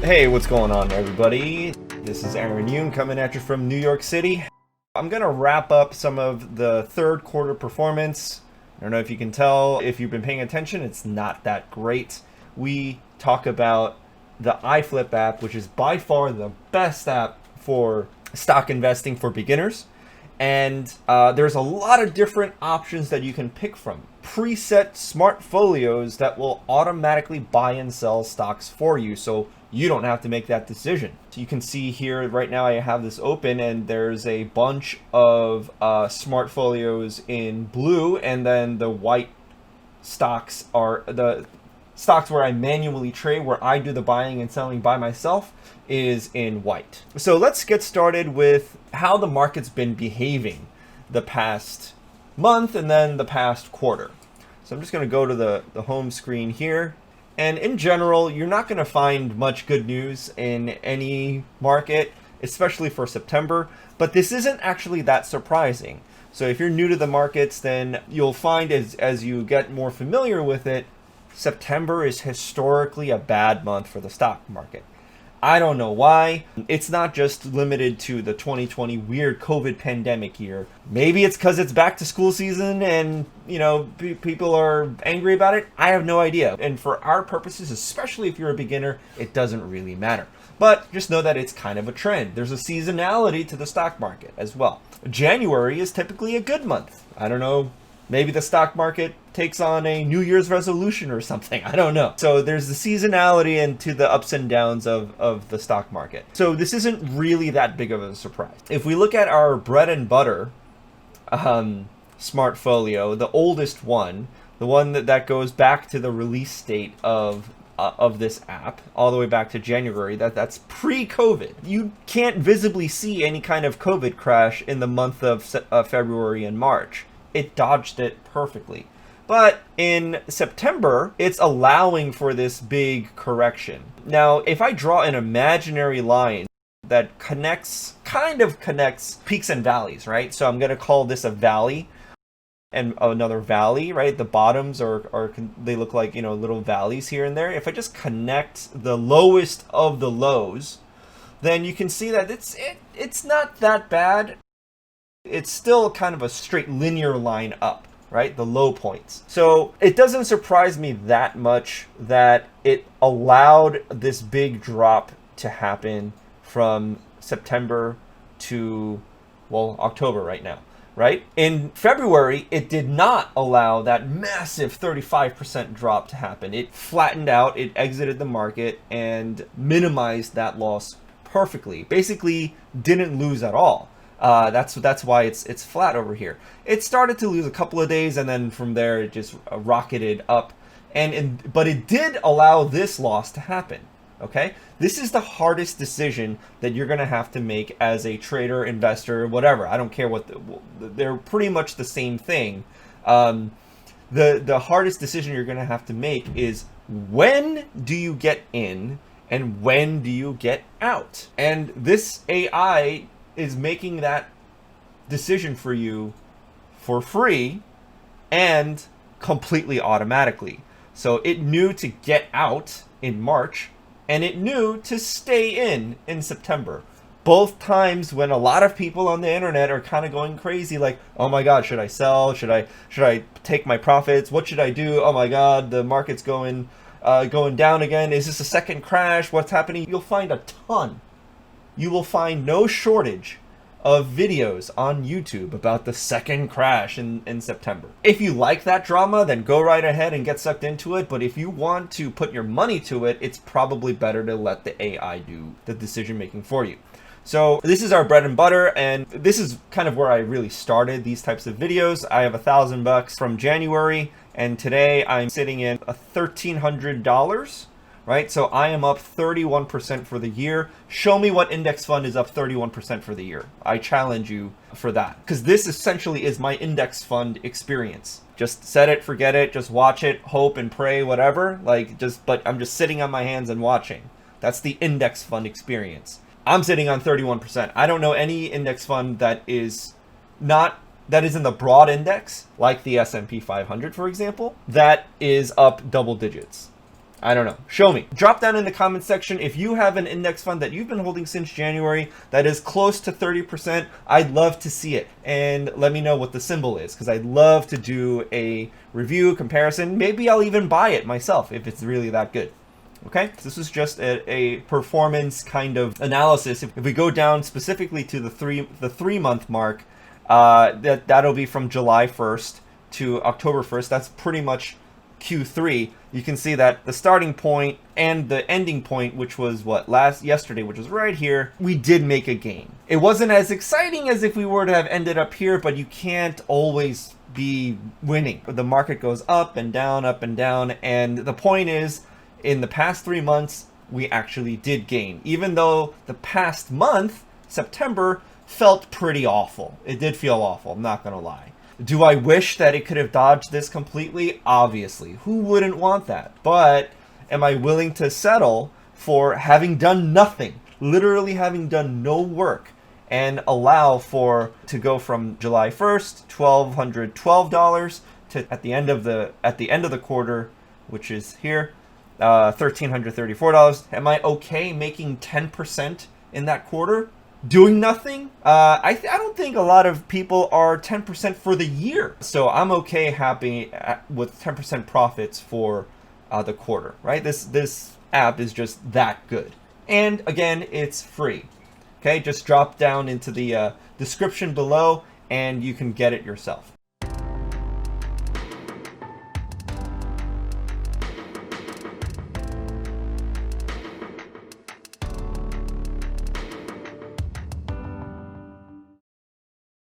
Hey, what's going on, everybody? This is Aaron Yoon coming at you from New York City. I'm gonna wrap up some of the third quarter performance. I don't know if you can tell, if you've been paying attention, it's not that great. We talk about the iFlip app, which is by far the best app for stock investing for beginners. And there's a lot of different options that you can pick from. Preset Smartfolios that will automatically buy and sell stocks for you, so you don't have to make that decision. So you can see here right now I have this open and there's a bunch of Smartfolios in blue, and then the white stocks are the stocks where I manually trade, where I do the buying and selling by myself, is in white. So let's get started with how the market's been behaving the past month and then the past quarter. So I'm just going to go to the home screen here. And in general, you're not going to find much good news in any market, especially for September. But this isn't actually that surprising. So if you're new to the markets, then you'll find as you get more familiar with it, September is historically a bad month for the stock market. I don't know why. It's not just limited to the 2020 weird COVID pandemic year. Maybe it's because it's back to school season and, people are angry about it. I have no idea. And for our purposes, especially if you're a beginner, it doesn't really matter. But just know that it's kind of a trend. There's a seasonality to the stock market as well. January is typically a good month. I don't know. Maybe the stock market takes on a New Year's resolution or something. I don't know. So there's the seasonality and to the ups and downs of the stock market. So this isn't really that big of a surprise. If we look at our bread and butter Smartfolio, the oldest one, the one that goes back to the release date of this app, all the way back to January, that's pre-COVID. You can't visibly see any kind of COVID crash in the month of February and March. It dodged it perfectly. But in September, it's allowing for this big correction. Now, if I draw an imaginary line that kind of connects peaks and valleys, right? So I'm going to call this a valley and another valley, right? The bottoms they look like, little valleys here and there. If I just connect the lowest of the lows, then you can see that it's not that bad. It's still kind of a straight linear line up, right? The low points. So it doesn't surprise me that much that it allowed this big drop to happen from September to, October right now, right? In February, it did not allow that massive 35% drop to happen. It flattened out, it exited the market and minimized that loss perfectly. Basically didn't lose at all. That's why it's flat over here. It started to lose a couple of days, and then from there it just rocketed up. But it did allow this loss to happen. Okay, this is the hardest decision that you're gonna have to make as a trader, investor, whatever. I don't care what they're pretty much the same thing. The hardest decision you're gonna have to make is, when do you get in and when do you get out? And this AI is making that decision for you for free and completely automatically. So it knew to get out in March and it knew to stay in September. Both times when a lot of people on the internet are kind of going crazy, like, oh my God, should I sell? Should I take my profits? What should I do? Oh my God, the market's going down again. Is this a second crash? What's happening? You'll find a ton. You will find no shortage of videos on YouTube about the second crash in September. If you like that drama, then go right ahead and get sucked into it. But if you want to put your money to it, it's probably better to let the AI do the decision making for you. So this is our bread and butter, and this is kind of where I really started these types of videos. I have $1,000 from January, and today I'm sitting in $1,300. Right? So I am up 31% for the year. Show me what index fund is up 31% for the year. I challenge you for that, because this essentially is my index fund experience. Just set it, forget it, just watch it, hope and pray, whatever. But I'm just sitting on my hands and watching. That's the index fund experience. I'm sitting on 31%. I don't know any index fund that is in the broad index, like the S&P 500, for example, that is up double digits. I don't know. Show me. Drop down in the comment section if you have an index fund that you've been holding since January that is close to 30%. I'd love to see it. And let me know what the symbol is, because I'd love to do a review, comparison. Maybe I'll even buy it myself if it's really that good. Okay, so this is just a performance kind of analysis. If we go down specifically to the 3 month mark, that'll be from July 1st to October 1st. That's pretty much Q3. You can see that the starting point and the ending point, which was yesterday, which was right here, we did make a gain. It wasn't as exciting as if we were to have ended up here, but you can't always be winning. The market goes up and down, and the point is, in the past 3 months, we actually did gain, even though the past month, September, felt pretty awful. It did feel awful, I'm not gonna lie. Do I wish that it could have dodged this completely? Obviously. Who wouldn't want that? But am I willing to settle for having done nothing, literally having done no work, and allow to go from July 1st, $1,212 to at the end of the quarter, which is here, $1,334. Am I okay making 10% in that quarter? Doing nothing? I don't think a lot of people are 10% for the year. So I'm okay, happy with 10% profits for the quarter, right? This app is just that good. And again, it's free. Okay, just drop down into the description below and you can get it yourself.